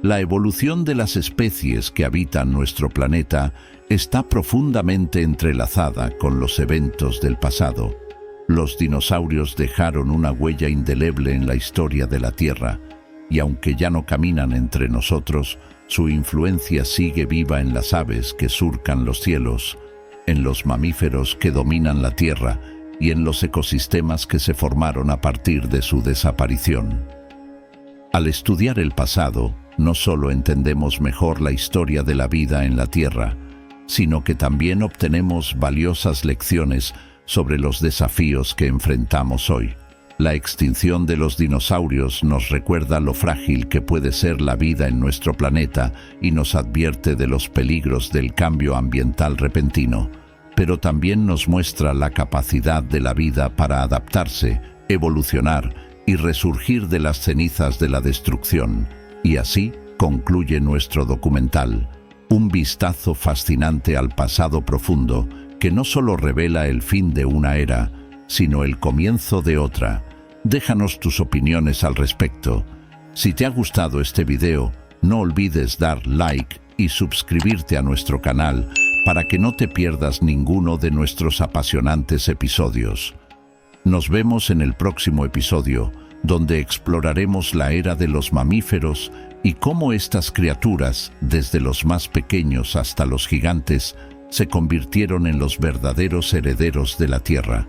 La evolución de las especies que habitan nuestro planeta está profundamente entrelazada con los eventos del pasado. Los dinosaurios dejaron una huella indeleble en la historia de la Tierra, y aunque ya no caminan entre nosotros, su influencia sigue viva en las aves que surcan los cielos, en los mamíferos que dominan la Tierra y en los ecosistemas que se formaron a partir de su desaparición. Al estudiar el pasado, no solo entendemos mejor la historia de la vida en la Tierra, sino que también obtenemos valiosas lecciones sobre los desafíos que enfrentamos hoy. La extinción de los dinosaurios nos recuerda lo frágil que puede ser la vida en nuestro planeta y nos advierte de los peligros del cambio ambiental repentino, pero también nos muestra la capacidad de la vida para adaptarse, evolucionar y resurgir de las cenizas de la destrucción. Y así concluye nuestro documental, un vistazo fascinante al pasado profundo que no solo revela el fin de una era, sino el comienzo de otra. Déjanos tus opiniones al respecto. Si te ha gustado este video, no olvides dar like y suscribirte a nuestro canal para que no te pierdas ninguno de nuestros apasionantes episodios. Nos vemos en el próximo episodio, donde exploraremos la era de los mamíferos y cómo estas criaturas, desde los más pequeños hasta los gigantes, se convirtieron en los verdaderos herederos de la Tierra.